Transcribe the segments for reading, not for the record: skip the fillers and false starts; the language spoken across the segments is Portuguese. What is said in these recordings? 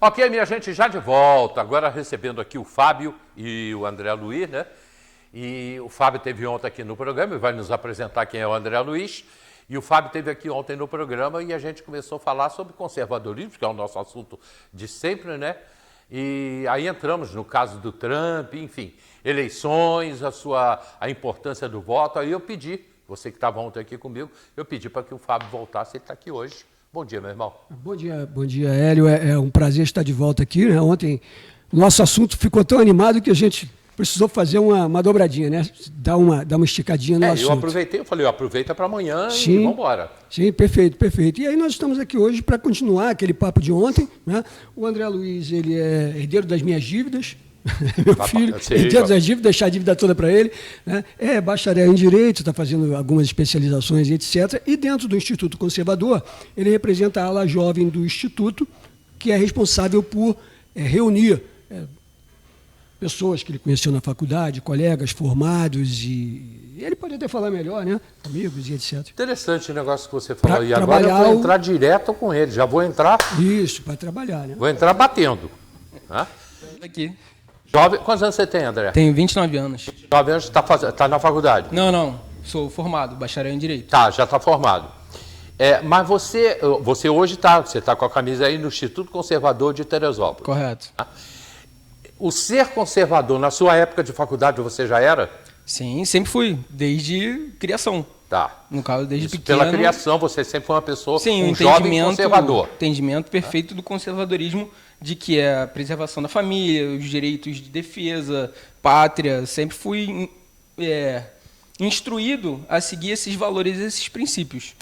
Ok, minha gente, já de volta. Agora recebendo aqui o Fábio e o André Luiz, né? E o Fábio esteve ontem aqui no programa e vai nos apresentar quem é o André Luiz. E o Fábio esteve aqui ontem no programa e a gente começou a falar sobre conservadorismo, que é o nosso assunto de sempre, né? E aí entramos no caso do Trump, enfim, eleições, a importância do voto. Aí eu pedi, você que estava ontem aqui comigo, eu pedi para que o Fábio voltasse, ele está aqui hoje. Bom dia, meu irmão. Bom dia, Hélio. É um prazer estar de volta aqui, né? Ontem o nosso assunto ficou tão animado que a gente precisou fazer uma dobradinha, né? Dar uma esticadinha no assunto. Eu aproveitei, eu falei, aproveita para amanhã e vamos embora. Sim, perfeito. E aí nós estamos aqui hoje para continuar aquele papo de ontem, né? O André Luiz, ele é herdeiro das minhas dívidas, meu filho, herdeiro das dívidas, deixar a dívida toda para ele, né? É bacharel em Direito, está fazendo algumas especializações e etc. E dentro do Instituto Conservador, ele representa a ala jovem do Instituto, que é responsável por reunir pessoas que ele conheceu na faculdade, colegas formados, e ele pode até falar melhor, né? Amigos e etc. Interessante o negócio que você falou. E agora eu vou entrar direto com ele. Já vou entrar... Isso, para trabalhar, né? Vou entrar batendo. Né? Aqui. Jovem, quantos anos você tem, André? Tenho 29 anos. 29 anos, está na faculdade? Não. Sou formado, bacharel em Direito. Tá, já está formado. Mas você hoje está com a camisa aí no Instituto Conservador de Teresópolis. Correto. Tá? O ser conservador, na sua época de faculdade, você já era? Sim, sempre fui, desde criação. Tá. No caso, desde pequeno. Pela criação, você sempre foi uma pessoa, sim, um jovem conservador. Entendimento perfeito do conservadorismo, de que é a preservação da família, os direitos de defesa, pátria. Sempre fui instruído a seguir esses valores, esses princípios.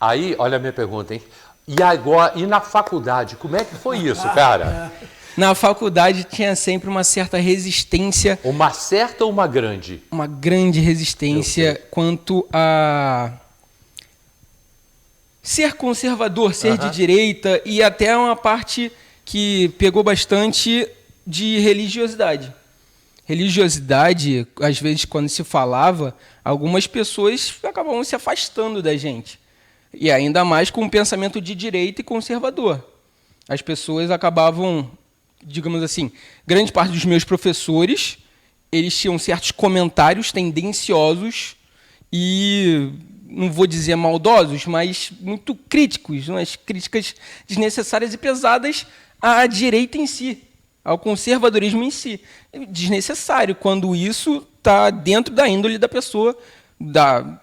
Aí, olha a minha pergunta, hein? E na faculdade, como é que foi isso, cara? Na faculdade tinha sempre uma certa resistência. Uma certa ou uma grande? Uma grande resistência quanto a ser conservador, ser de direita, e até uma parte que pegou bastante de religiosidade. Religiosidade, às vezes, quando se falava, algumas pessoas acabavam se afastando da gente. E ainda mais com um pensamento de direita e conservador. As pessoas acabavam, digamos assim, grande parte dos meus professores, eles tinham certos comentários tendenciosos e, não vou dizer maldosos, mas muito críticos, umas críticas desnecessárias e pesadas à direita em si, ao conservadorismo em si. Desnecessário, quando isso está dentro da índole da pessoa,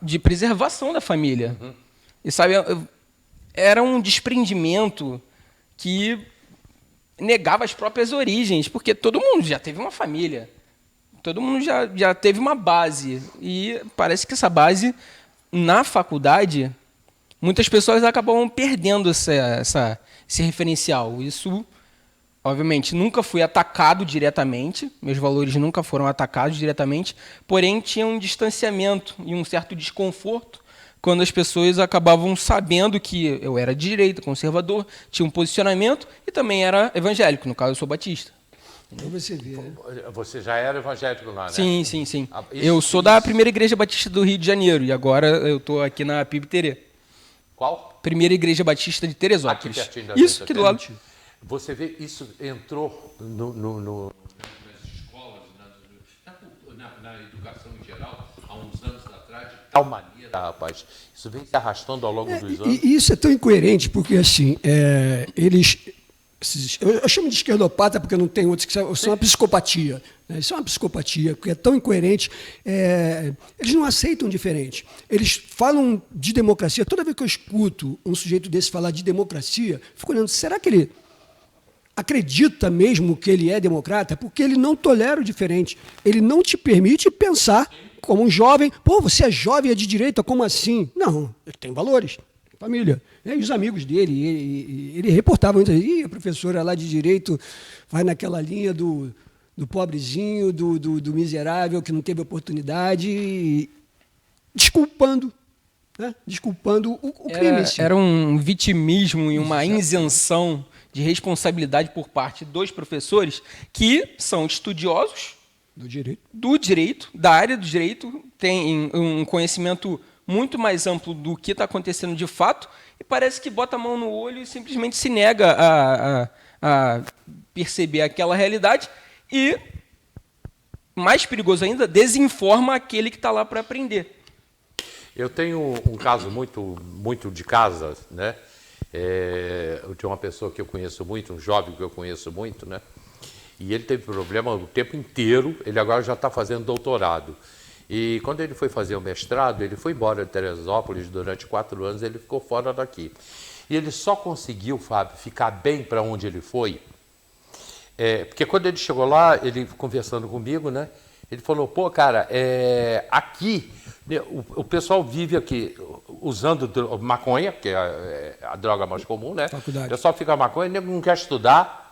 de preservação da família. E sabe, era um desprendimento que negava as próprias origens, porque todo mundo já teve uma família, todo mundo já teve uma base, e parece que essa base, na faculdade, muitas pessoas acabam perdendo esse referencial. Isso, obviamente, nunca fui atacado diretamente, meus valores nunca foram atacados diretamente, porém tinha um distanciamento e um certo desconforto quando as pessoas acabavam sabendo que eu era de direita, conservador, tinha um posicionamento e também era evangélico, no caso eu sou batista. Então você vê, né? Você já era evangélico lá, né? Sim. Eu sou da Primeira Igreja Batista do Rio de Janeiro e agora eu estou aqui na PIB-Terê. Qual? Primeira Igreja Batista de Teresópolis. Aqui pertinho da Isso, aqui do lado. Você vê, isso entrou nas escolas, na educação em geral, há uns anos atrás, de tal maneira, rapaz. Isso vem se arrastando ao longo dos anos. E isso é tão incoerente, porque assim, eles... Eu chamo de esquerdopata porque não tem outros que são uma psicopatia. Né? Isso é uma psicopatia, porque é tão incoerente. Eles não aceitam diferente. Eles falam de democracia. Toda vez que eu escuto um sujeito desse falar de democracia, fico olhando, será que ele acredita mesmo que ele é democrata? Porque ele não tolera o diferente. Ele não te permite pensar como um jovem. Pô, você é jovem, é de direita, como assim? Não, ele tem valores. Família. E os amigos dele, ele reportava muito, a professora lá de Direito vai naquela linha do pobrezinho, do miserável, que não teve oportunidade, desculpando, né? Desculpando o crime. Era um vitimismo e uma isenção de responsabilidade por parte dos professores, que são estudiosos, Do direito. Da área do direito, tem um conhecimento muito mais amplo do que está acontecendo de fato, e parece que bota a mão no olho e simplesmente se nega a perceber aquela realidade e, mais perigoso ainda, desinforma aquele que está lá para aprender. Eu tenho um caso muito de casa, né? De uma pessoa que eu conheço muito, um jovem que eu conheço muito, né? E ele teve problema o tempo inteiro, ele agora já está fazendo doutorado. E quando ele foi fazer o mestrado, ele foi embora de Teresópolis durante 4 anos, ele ficou fora daqui. E ele só conseguiu, Fábio, ficar bem para onde ele foi, porque quando ele chegou lá, ele conversando comigo, né? Ele falou, pô, cara, aqui, o pessoal vive aqui usando maconha, que é a droga mais comum, né? Faculdade. O pessoal fica maconha, não quer estudar.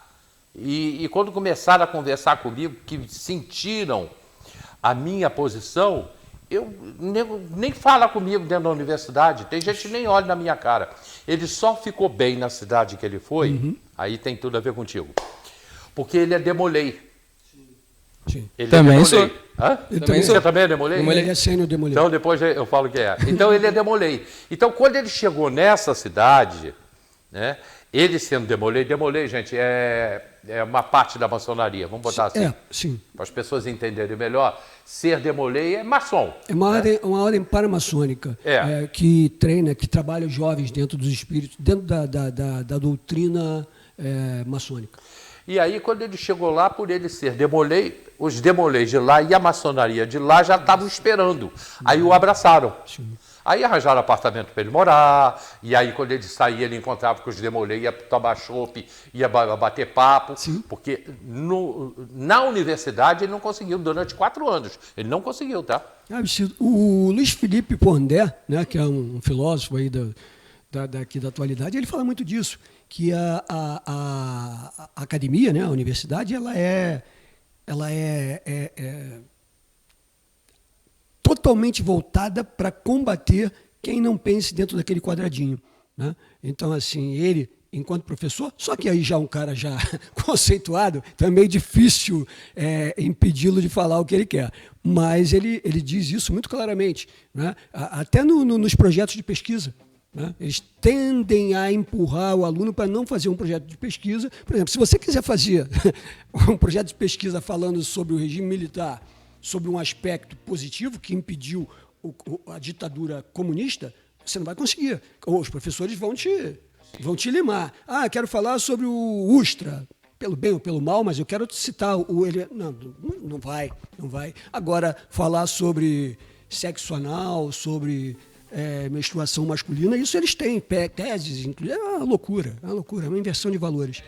E quando começaram a conversar comigo, que sentiram a minha posição, nem fala comigo dentro da universidade, tem gente que nem olha na minha cara. Ele só ficou bem na cidade que ele foi, aí tem tudo a ver contigo. Porque ele é demolei. Sim. Ele Também é sou. Hã? Também Você também é demolei? Ele é sênior demolei. Então depois eu falo que é. Então ele é demolei. Então quando ele chegou nessa cidade, né, ele sendo demolei, gente, é uma parte da maçonaria, vamos botar assim. Sim. Para as pessoas entenderem melhor, ser demolei é maçom. É uma ordem paramaçônica que treina, que trabalha os jovens dentro dos espíritos, dentro da doutrina maçônica. E aí, quando ele chegou lá, por ele ser demolei, os demolês de lá e a maçonaria de lá já estavam esperando. Aí o abraçaram. Sim. Aí arranjaram apartamento para ele morar, e aí quando ele saía, ele encontrava com os demolês, ia tomar chopp, ia bater papo, Sim. porque na universidade ele não conseguiu, durante 4 anos. Ele não conseguiu, tá? O Luiz Felipe Pondé, né, que é um filósofo aí daqui da atualidade, ele fala muito disso, que a academia, né, a universidade, ela é totalmente voltada para combater quem não pense dentro daquele quadradinho, né? Então, assim, ele, enquanto professor, só que aí já um cara já conceituado, então é meio difícil impedi-lo de falar o que ele quer. Mas ele diz isso muito claramente, né? Até nos projetos de pesquisa. Né? Eles tendem a empurrar o aluno para não fazer um projeto de pesquisa. Por exemplo, se você quiser fazer um projeto de pesquisa falando sobre o regime militar, sobre um aspecto positivo que impediu a ditadura comunista, você não vai conseguir. Ou os professores vão te limar. Ah, quero falar sobre o Ustra, pelo bem ou pelo mal, mas eu quero citar ele. Não vai. Agora, falar sobre sexo anal, sobre menstruação masculina, isso eles têm, teses, é uma loucura, é uma inversão de valores.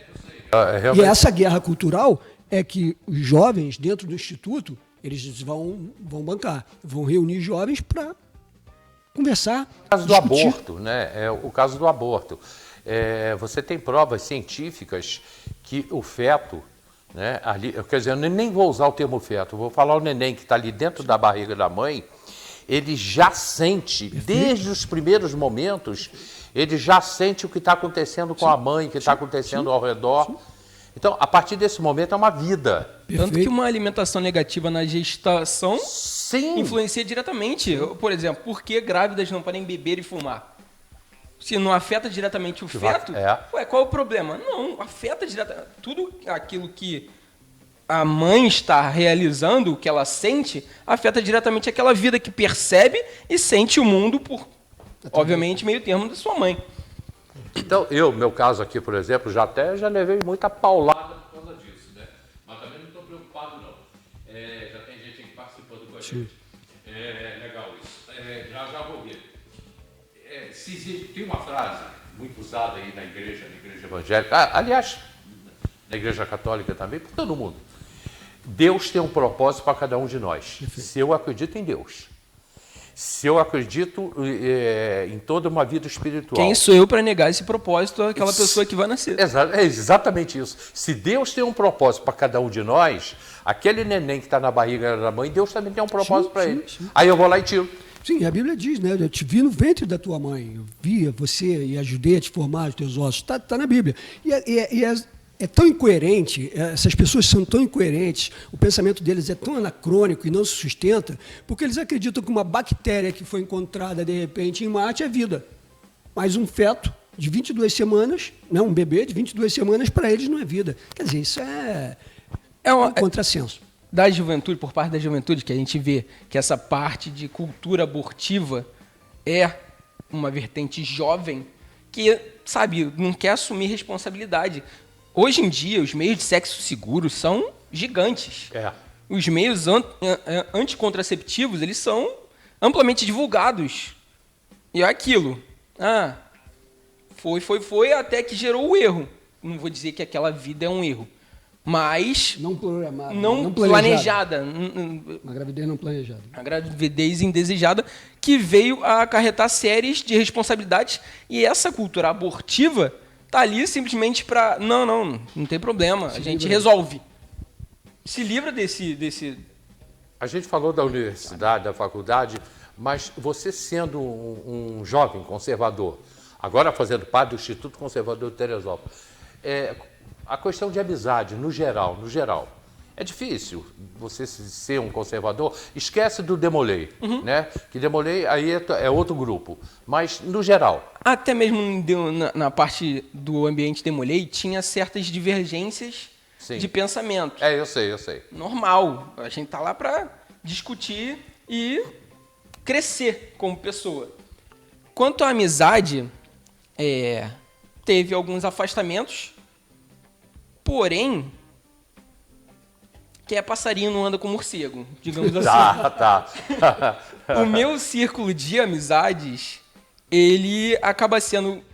Realmente... E essa guerra cultural é que os jovens, dentro do Instituto, eles vão bancar, vão reunir jovens para conversar. O caso do aborto, né? O caso do aborto. Você tem provas científicas que o feto, né, ali, quer dizer, eu nem vou usar o termo feto, vou falar o neném que está ali dentro da barriga da mãe, ele já sente, desde os primeiros momentos, ele já sente o que está acontecendo com a mãe, o que está acontecendo ao redor. Sim. Então, a partir desse momento, é uma vida. Tanto que uma alimentação negativa na gestação influencia diretamente. Por exemplo, por que grávidas não podem beber e fumar? Se não afeta diretamente o feto, qual é o problema? Não, afeta diretamente. Tudo aquilo que a mãe está realizando, o que ela sente, afeta diretamente aquela vida que percebe e sente o mundo por, obviamente, meio termo da sua mãe. Então, meu caso aqui, por exemplo, já levei muita paulada por causa disso, né? Mas também não estou preocupado, não. Já tem gente aqui participando com a gente. Legal isso. Já vou ver. Tem uma frase muito usada aí na igreja evangélica, aliás, na igreja católica também, por todo mundo. Deus tem um propósito para cada um de nós. Se eu acredito em Deus, se eu acredito em toda uma vida espiritual... Quem sou eu para negar esse propósito àquela pessoa que vai nascer? É exatamente isso. Se Deus tem um propósito para cada um de nós, aquele neném que está na barriga da mãe, Deus também tem um propósito para ele. Sim. Aí eu vou lá e tiro. Sim, a Bíblia diz, né? Eu te vi no ventre da tua mãe, eu via você e ajudei a te formar os teus ossos. Está na Bíblia. é tão incoerente, essas pessoas são tão incoerentes, o pensamento deles é tão anacrônico e não se sustenta, porque eles acreditam que uma bactéria que foi encontrada, de repente, em Marte é vida. Mas um feto de 22 semanas, né, um bebê de 22 semanas, para eles não é vida. Quer dizer, isso é um contrassenso. Da juventude, por parte da juventude, que a gente vê que essa parte de cultura abortiva é uma vertente jovem que, sabe, não quer assumir responsabilidade. Hoje em dia, os meios de sexo seguro são gigantes. Os meios anticontraceptivos, eles são amplamente divulgados. E é aquilo. Foi, até que gerou o erro. Não vou dizer que aquela vida é um erro. Mas não programada, não planejada. Uma gravidez não planejada. A gravidez indesejada que veio a acarretar séries de responsabilidades. E essa cultura abortiva está ali simplesmente para... Não tem problema, a gente resolve. Se livra desse... A gente falou da universidade, da faculdade, mas você sendo um jovem conservador, agora fazendo parte do Instituto Conservador de Teresópolis, a questão de amizade, no geral, é difícil você ser um conservador. Esquece do Demolei, né? Que Demolei aí é outro grupo, mas no geral. Até mesmo na parte do ambiente Demolei tinha certas divergências de pensamento. Eu sei. Normal, a gente tá lá para discutir e crescer como pessoa. Quanto à amizade, teve alguns afastamentos. Porém, passarinho não anda com morcego, digamos assim. Tá. O meu círculo de amizades, ele acaba sendo...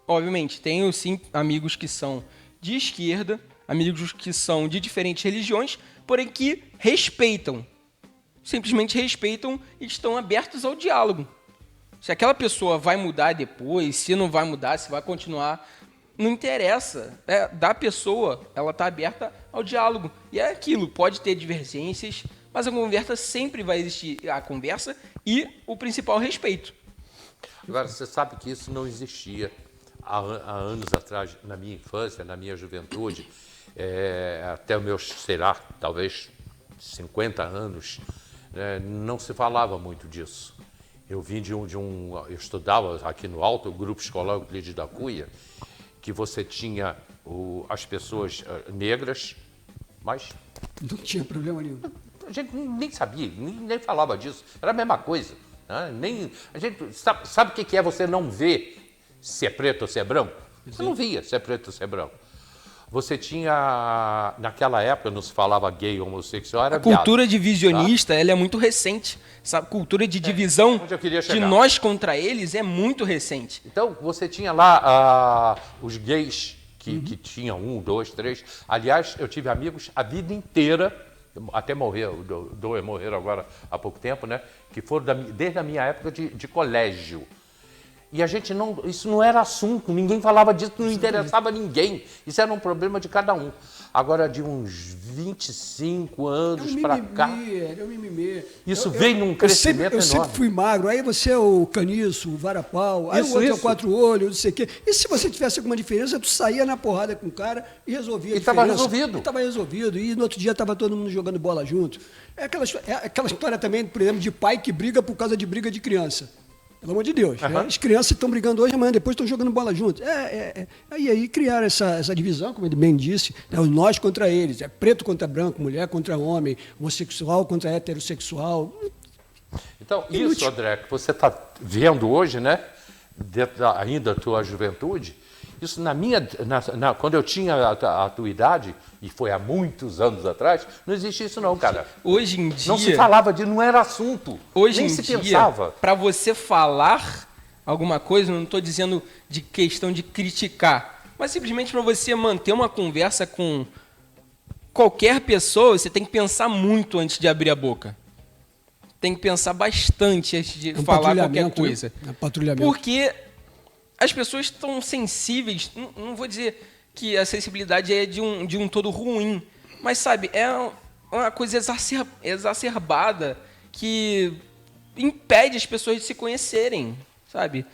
Obviamente, tenho sim amigos que são de esquerda, amigos que são de diferentes religiões, porém que respeitam. Simplesmente respeitam e estão abertos ao diálogo. Se aquela pessoa vai mudar depois, se não vai mudar, se vai continuar... Não interessa. Da pessoa, ela está aberta ao diálogo. E é aquilo, pode ter divergências, mas a conversa sempre vai existir. A conversa e o principal respeito. Agora, você sabe que isso não existia há anos atrás, na minha infância, na minha juventude, até os meus, talvez 50 anos, não se falava muito disso. Eu vim eu estudava aqui no Alto, o Grupo Escolar Euclides da Cunha, que você tinha as pessoas negras, mas... Não tinha problema nenhum. A gente nem sabia, nem falava disso. Era a mesma coisa. Né? A gente sabe o que é você não ver se é preto ou se é branco? Você não via se é preto ou se é branco. Você tinha... Naquela época não se falava gay, homossexual, era viado. A cultura divisionista, ela é muito recente. Essa cultura de divisão de nós contra eles é muito recente. Então, você tinha lá os gays que tinham 1, 2, 3. Aliás, eu tive amigos a vida inteira, até morrer, dois morreram agora há pouco tempo, né? Que foram desde a minha época de colégio. E isso não era assunto, ninguém falava disso, não interessava ninguém. Isso era um problema de cada um. Agora, de uns 25 anos para cá... É um mimimi. Isso veio num crescimento enorme. Eu sempre fui magro, aí você é o caniço, o varapau, aí o outro é o quatro olhos, não sei o quê. E se você tivesse alguma diferença, tu saía na porrada com o cara e resolvia a diferença. E estava resolvido. E no outro dia estava todo mundo jogando bola junto. É aquela história também, por exemplo, de pai que briga por causa de briga de criança. Pelo amor de Deus. Né? As crianças estão brigando hoje, amanhã depois estão jogando bola juntos. Aí criaram essa divisão, como ele bem disse, né? Os nós contra eles. É preto contra branco, mulher contra homem, homossexual contra heterossexual. Então, isso, André, que você está vendo hoje, né? Dentro ainda da tua juventude, isso quando eu tinha a tua idade, e foi há muitos anos atrás, não existia isso não, cara. Hoje em dia... Não se falava disso, não era assunto. Hoje nem em se dia, pensava. Para você falar alguma coisa, não estou dizendo de questão de criticar, mas simplesmente para você manter uma conversa com qualquer pessoa, você tem que pensar muito antes de abrir a boca. Tem que pensar bastante antes de falar qualquer coisa. Né? Patrulhamento. Porque as pessoas estão sensíveis, não vou dizer que a sensibilidade é de um todo ruim, mas, sabe, é uma coisa exacerbada que impede as pessoas de se conhecerem, sabe?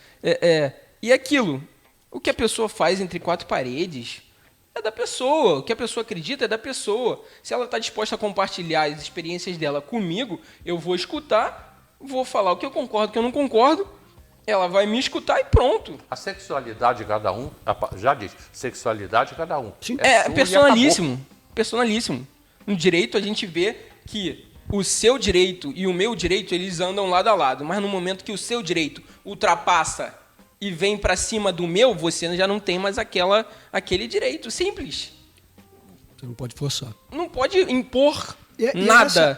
E aquilo, o que a pessoa faz entre quatro paredes, é da pessoa. O que a pessoa acredita é da pessoa. Se ela está disposta a compartilhar as experiências dela comigo, eu vou escutar, vou falar o que eu concordo, o que eu não concordo, ela vai me escutar e pronto. A sexualidade de cada um, já diz, sexualidade de cada um. Sim. É personalíssimo. Personalíssimo. No direito, a gente vê que o seu direito e o meu direito, eles andam lado a lado. Mas no momento que o seu direito ultrapassa e vem para cima do meu, você já não tem mais aquele direito. Simples. Você não pode forçar. Não pode impor nada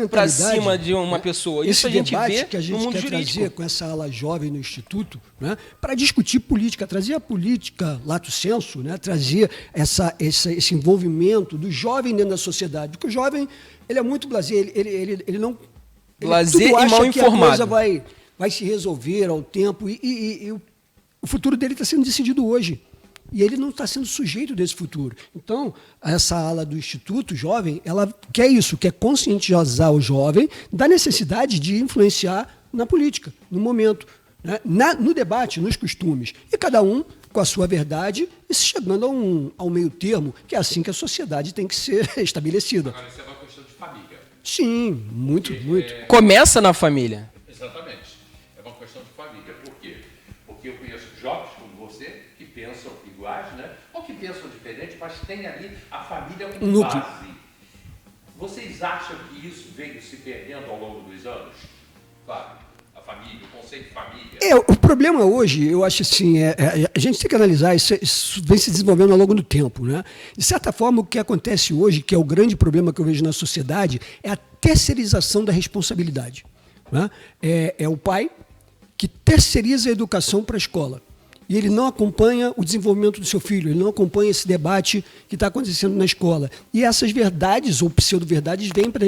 para cima de uma pessoa. Esse Isso a gente vê que a gente no mundo quer jurídico. trazer com essa ala jovem no Instituto, né, para discutir política, trazer a política lato sensu, né, trazer esse envolvimento do jovem dentro da sociedade. Porque o jovem, ele é muito blasé, ele não... Blasé tudo e acha mal que informado. a coisa vai se resolver ao tempo e o futuro dele está sendo decidido hoje. E ele não está sendo sujeito desse futuro. Então, essa ala do Instituto Jovem, ela quer isso, quer conscientizar o jovem da necessidade de influenciar na política, no momento, né? No debate, nos costumes. E cada um com a sua verdade e chegando a um meio termo, que é assim que a sociedade tem que ser estabelecida. Agora, isso é uma questão de família. Sim, muito. Começa na família. Exatamente. É uma questão de família. Por quê? Porque eu conheço jovens como você que pensam iguais, né? Ou que pensam diferente, mas tem ali a família como base. Vocês acham que isso veio se perdendo ao longo dos anos? Fábio, a família, o conceito de família. O problema hoje, eu acho assim, a gente tem que analisar, isso vem se desenvolvendo ao longo do tempo, né? De certa forma, o que acontece hoje, que é o grande problema que eu vejo na sociedade, é a terceirização da responsabilidade, né? É o pai que terceiriza a educação para a escola. E ele não acompanha o desenvolvimento do seu filho, ele não acompanha esse debate que está acontecendo na escola. E essas verdades ou pseudo-verdades vêm para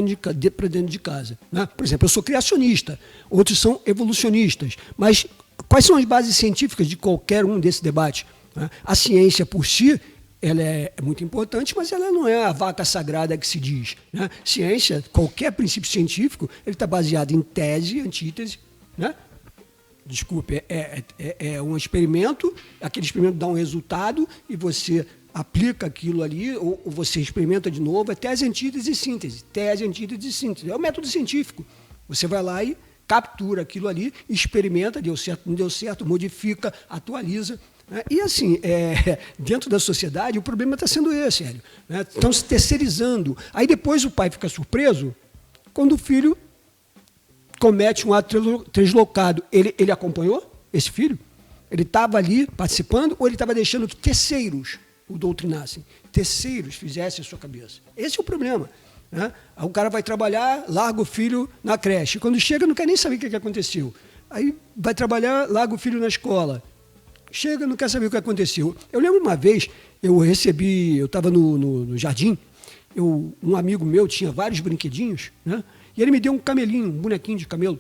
dentro de casa, né? Por exemplo, eu sou criacionista, outros são evolucionistas. Mas quais são as bases científicas de qualquer um desse debate, né? A ciência por si, ela é muito importante, mas ela não é a vaca sagrada que se diz, né? Ciência, qualquer princípio científico, ele está baseado em tese, antítese, né? Desculpe, é um experimento, aquele experimento dá um resultado e você aplica aquilo ali, ou você experimenta de novo, é tese, antítese e síntese. Tese, antítese e síntese. É o método científico. Você vai lá e captura aquilo ali, experimenta, deu certo, não deu certo, modifica, atualiza. Né? E assim, dentro da sociedade, o problema está sendo esse, Hélio, né? Estão se terceirizando. Aí depois o pai fica surpreso quando o filho comete um ato translocado. Ele acompanhou esse filho? Ele estava ali participando ou ele estava deixando que terceiros o doutrinassem? Terceiros fizessem a sua cabeça. Esse é o problema, né? Aí o cara vai trabalhar, larga o filho na creche. Quando chega, não quer nem saber o que aconteceu. Aí vai trabalhar, larga o filho na escola. Chega, não quer saber o que aconteceu. Eu lembro uma vez, eu estava no jardim, um amigo meu tinha vários brinquedinhos, né? E ele me deu um camelinho, um bonequinho de camelo.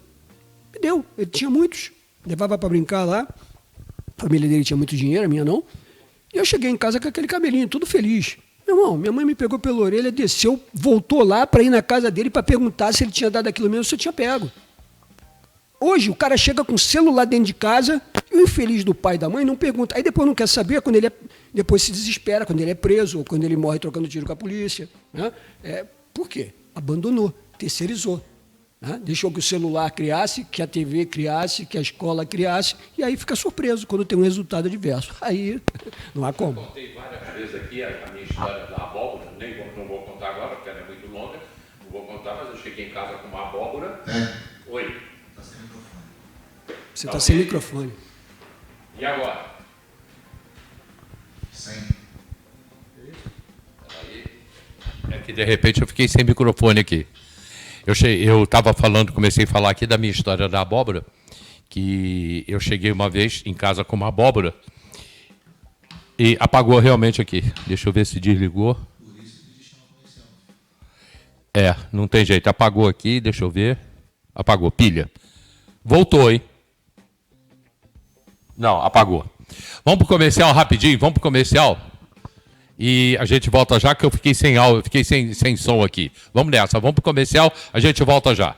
Me deu, ele tinha muitos. Levava para brincar lá. A família dele tinha muito dinheiro, a minha não. E eu cheguei em casa com aquele camelinho, todo feliz. Meu irmão, minha mãe me pegou pela orelha, desceu, voltou lá para ir na casa dele para perguntar se ele tinha dado aquilo mesmo, se eu tinha pego. Hoje, o cara chega com o celular dentro de casa e o infeliz do pai e da mãe não pergunta. Aí depois não quer saber, quando depois se desespera, quando ele é preso ou quando ele morre trocando tiro com a polícia, né? Por quê? Abandonou. Terceirizou, né? Deixou que o celular criasse, que a TV criasse, que a escola criasse, e aí fica surpreso quando tem um resultado adverso. Aí não há como. Eu contei várias vezes aqui a minha história da abóbora, não vou contar agora, porque ela é muito longa, não vou contar, mas eu cheguei em casa com uma abóbora. Oi. Está sem microfone. Você está sem microfone. E agora? Sem. Aí, é que de repente eu fiquei sem microfone aqui. Eu estava falando, comecei a falar aqui da minha história da abóbora, que eu cheguei uma vez em casa com uma abóbora e apagou realmente aqui. Deixa eu ver se desligou. Por isso que ele chama comercial. Não tem jeito. Apagou aqui, deixa eu ver. Apagou, pilha. Voltou, hein? Não, apagou. Vamos para o comercial rapidinho, vamos para o comercial. E a gente volta já, que eu fiquei sem áudio, fiquei sem som aqui. Vamos nessa, vamos para o comercial, a gente volta já.